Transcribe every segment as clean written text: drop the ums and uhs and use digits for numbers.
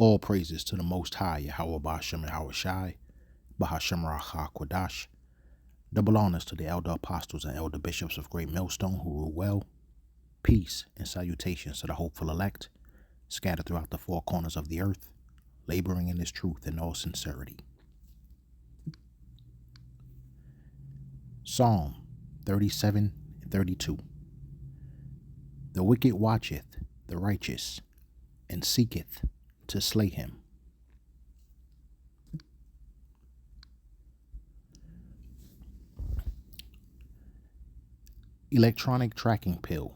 All praises to the Most High, Yahweh Ba'ashem Yahweh Shai, Bahashem Racha Kodash. Double honors to the elder apostles and elder bishops of Great Millstone who rule well. Peace and salutations to the hopeful elect, scattered throughout the four corners of the earth, laboring in this truth in all sincerity. Psalm 37 and 32. The wicked watcheth the righteous, and seeketh to slay him. Electronic tracking pill.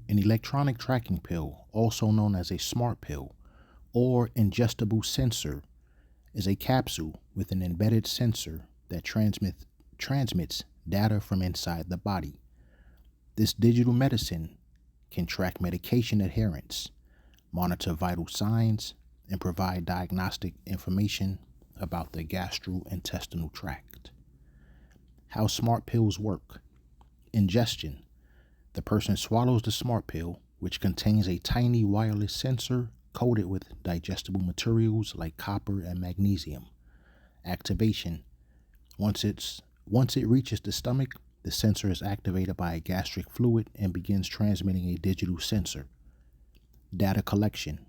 An electronic tracking pill, also known as a smart pill or ingestible sensor, is a capsule with an embedded sensor that transmits data from inside the body. This digital medicine can track medication adherence, monitor vital signs, and provide diagnostic information about the gastrointestinal tract. How smart pills work. Ingestion. The person swallows the smart pill, which contains a tiny wireless sensor coated with digestible materials like copper and magnesium. Activation. Once it reaches the stomach, the sensor is activated by a gastric fluid and begins transmitting a digital sensor. Data collection.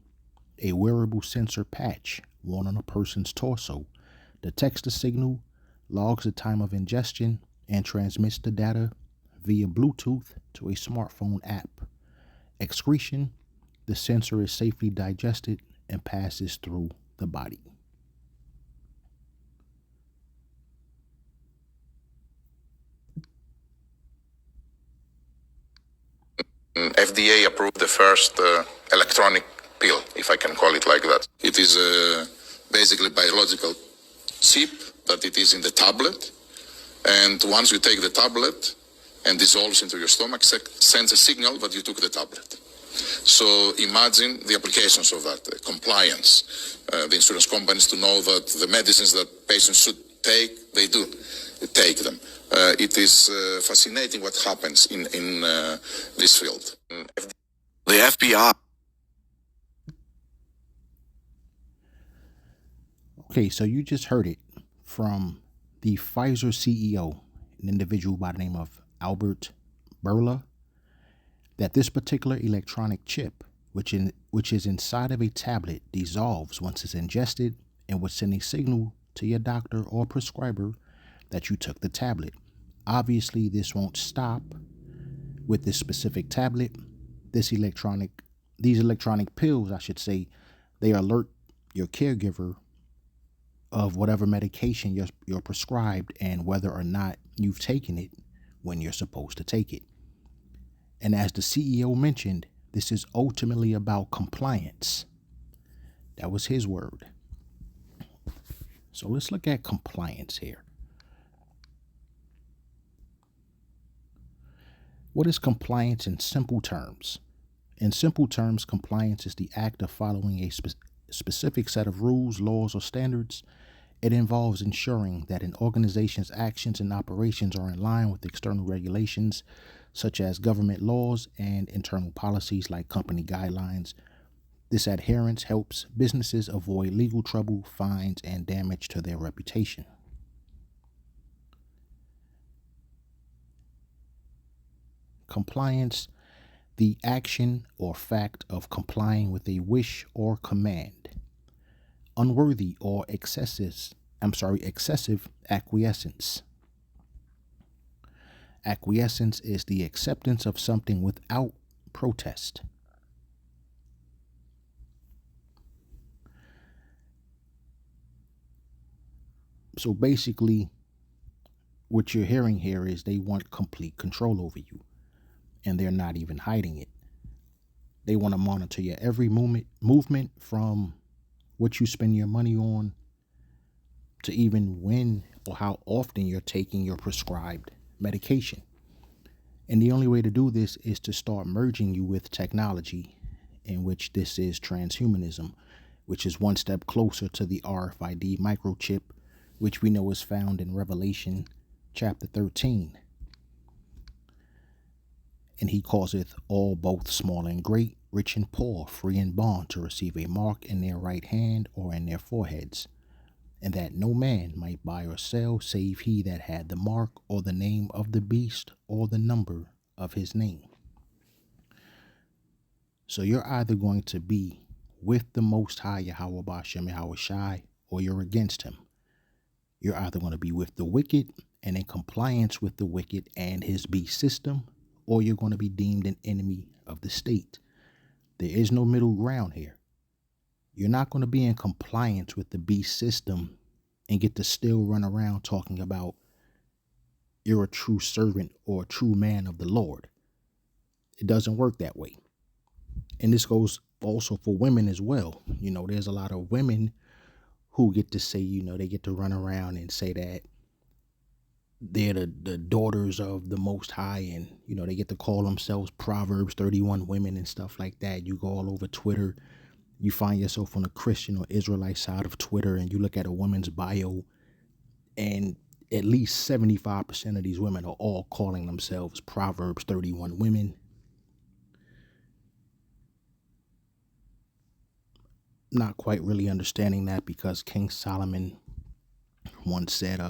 A wearable sensor patch worn on a person's torso detects the signal, logs the time of ingestion, and transmits the data via Bluetooth to a smartphone app. Excretion. The sensor is safely digested and passes through the body. FDA approved the first electronic pill, if I can call it like that. It is basically biological chip, but it is in the tablet. And once you take the tablet and dissolves into your stomach, sends a signal that you took the tablet. So imagine the applications of that, compliance. The insurance companies to know that the medicines that patients should take, they do take them. It is fascinating what happens in this field. The FBI. Okay, so you just heard it from the Pfizer CEO, an individual by the name of Albert Bourla, that this particular electronic chip, which is inside of a tablet, dissolves once it's ingested and would send a signal to your doctor or prescriber that you took the tablet. Obviously, this won't stop with this specific tablet. These electronic pills, I should say, they alert your caregiver of whatever medication you're prescribed and whether or not you've taken it when you're supposed to take it. And as the CEO mentioned, this is ultimately about compliance. That was his word. So let's look at compliance here. What is compliance in simple terms? In simple terms, compliance is the act of following a specific set of rules, laws, or standards. It involves ensuring that an organization's actions and operations are in line with external regulations, such as government laws and internal policies like company guidelines. This adherence helps businesses avoid legal trouble, fines, and damage to their reputation. Compliance, the action or fact of complying with a wish or command. Unworthy or excessive acquiescence. Acquiescence is the acceptance of something without protest. So basically, what you're hearing here is they want complete control over you, and they're not even hiding it. They want to monitor your every movement from what you spend your money on to even when or how often you're taking your prescribed medication. And the only way to do this is to start merging you with technology, in which this is transhumanism, which is one step closer to the RFID microchip, which we know is found in Revelation chapter 13. And he causeth all, both small and great, rich and poor, free and bond, to receive a mark in their right hand or in their foreheads, and that no man might buy or sell save he that had the mark or the name of the beast or the number of his name. So you're either going to be with the Most High Yahweh Bashem Yahweh Shai, or you're against him. You're either going to be with the wicked and in compliance with the wicked and his beast system, or you're going to be deemed an enemy of the state. There is no middle ground here. You're not going to be in compliance with the beast system and get to still run around talking about you're a true servant or a true man of the Lord. It doesn't work that way. And this goes also for women as well. You know, there's a lot of women who get to say, you know, they get to run around and say that they're the daughters of the Most High, and, you know, they get to call themselves Proverbs 31 women and stuff like that. You go all over Twitter, you find yourself on the Christian or Israelite side of Twitter, and you look at a woman's bio, and at least 75% of these women are all calling themselves Proverbs 31 women. Not quite really understanding that, because King Solomon once said,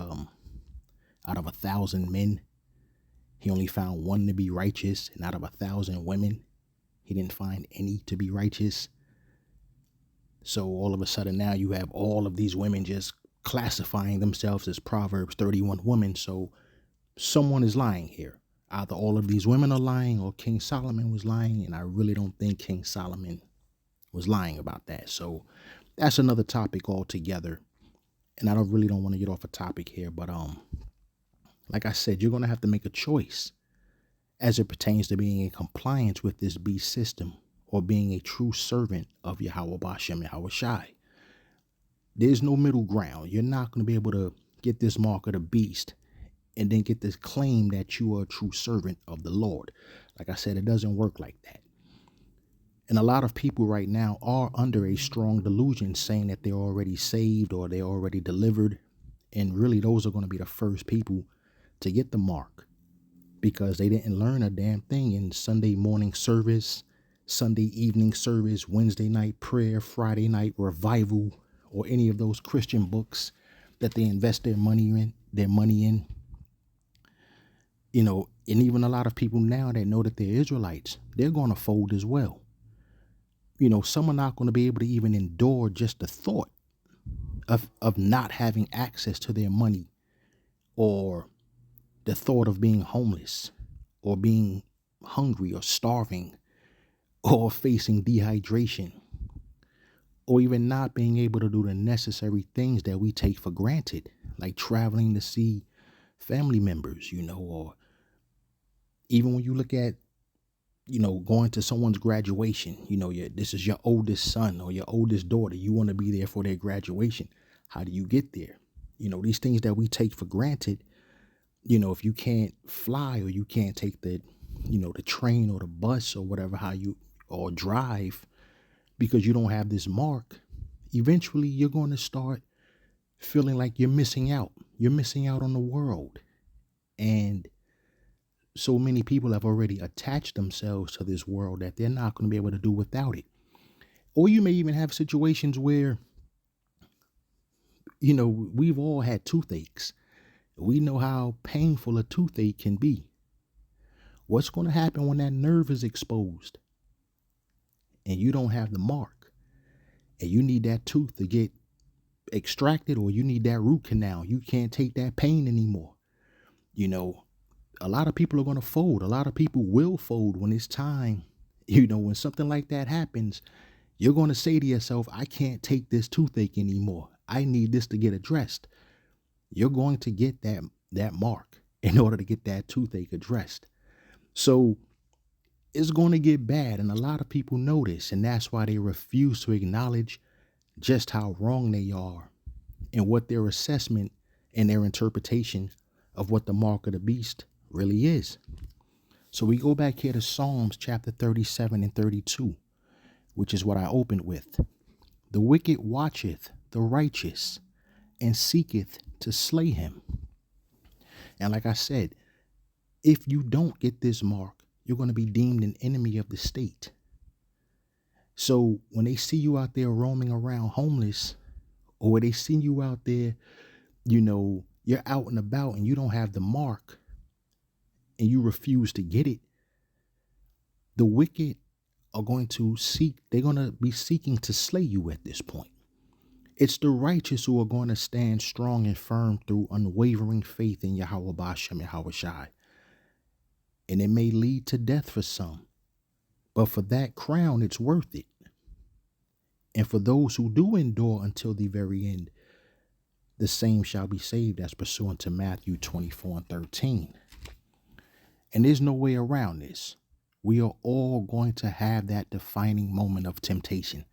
out of 1,000 men, he only found one to be righteous, and out of 1,000 women, he didn't find any to be righteous. So all of a sudden now you have all of these women just classifying themselves as Proverbs 31 women. So someone is lying here. Either all of these women are lying or King Solomon was lying, and I really don't think King Solomon was lying about that. So that's another topic altogether, and I don't want to get off a topic here, but like I said, you're going to have to make a choice as it pertains to being in compliance with this beast system or being a true servant of Yahweh Bashem Yahweh Shai. There's no middle ground. You're not going to be able to get this mark of the beast and then get this claim that you are a true servant of the Lord. Like I said, it doesn't work like that. And a lot of people right now are under a strong delusion saying that they're already saved or they're already delivered. And really, those are going to be the first people to get the mark, because they didn't learn a damn thing in Sunday morning service, Sunday evening service, Wednesday night prayer, Friday night revival, or any of those Christian books that they invest their money in. You know, and even a lot of people now that know that they're Israelites, they're going to fold as well. You know, some are not going to be able to even endure just the thought of not having access to their money, or the thought of being homeless or being hungry or starving or facing dehydration, or even not being able to do the necessary things that we take for granted, like traveling to see family members, you know, or even when you look at, you know, going to someone's graduation, you know, this is your oldest son or your oldest daughter. You want to be there for their graduation. How do you get there? You know, these things that we take for granted, you know, if you can't fly or you can't take the, you know, the train or the bus or whatever, or drive, because you don't have this mark, eventually you're going to start feeling like you're missing out. You're missing out on the world. And so many people have already attached themselves to this world that they're not going to be able to do without it. Or you may even have situations where, you know, we've all had toothaches. We know how painful a toothache can be. What's going to happen when that nerve is exposed and you don't have the mark, and you need that tooth to get extracted, or you need that root canal? You can't take that pain anymore. You know, a lot of people are going to fold. A lot of people will fold when it's time. You know, when something like that happens, you're going to say to yourself, I can't take this toothache anymore. I need this to get addressed. You're going to get that mark in order to get that toothache addressed. So it's going to get bad, and a lot of people know this, and that's why they refuse to acknowledge just how wrong they are and what their assessment and their interpretation of what the mark of the beast really is. So we go back here to Psalms chapter 37 and 32, which is what I opened with. The wicked watcheth the righteous and seeketh to slay him. And like I said, if you don't get this mark, you're going to be deemed an enemy of the state. So when they see you out there roaming around homeless, or they see you out there, you're out and about and you don't have the mark and you refuse to get it, the wicked are going to they're going to be seeking to slay you at this point. It's the righteous who are going to stand strong and firm through unwavering faith in Yahweh Bashem Yahweh Shai. And it may lead to death for some, but for that crown, it's worth it. And for those who do endure until the very end, the same shall be saved, as pursuant to Matthew 24:13. And there's no way around this. We are all going to have that defining moment of temptation.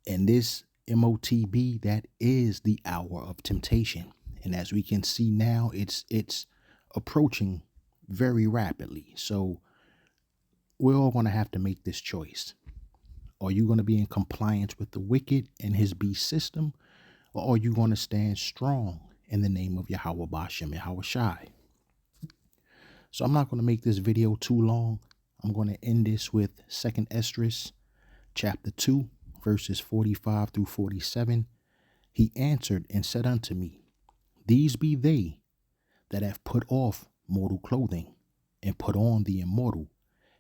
And this MOTB, that is the hour of temptation. And as we can see now, it's approaching very rapidly. So we're all going to have to make this choice. Are you going to be in compliance with the wicked and his beast system? Or are you going to stand strong in the name of Yahweh Bashem Yahweh Shai? So I'm not going to make this video too long. I'm going to end this with 2nd Esdras chapter 2, verses 45 through 47. He answered and said unto me, these be they that have put off mortal clothing and put on the immortal,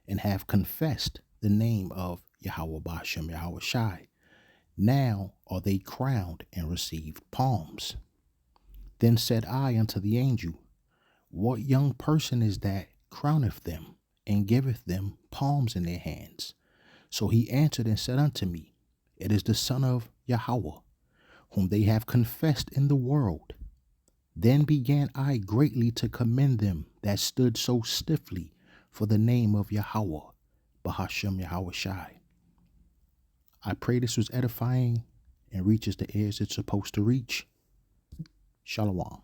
and have confessed the name of Yahweh Bashem Yahweh Shai. Now are they crowned and received palms. Then said I unto the angel, what young person is that crowneth them and giveth them palms in their hands? So he answered and said unto me, it is the son of Yahweh, whom they have confessed in the world. Then began I greatly to commend them that stood so stiffly for the name of Yahweh, Bahashem Yahweh Shai. I pray this was edifying and reaches the ears it's supposed to reach. Shalom.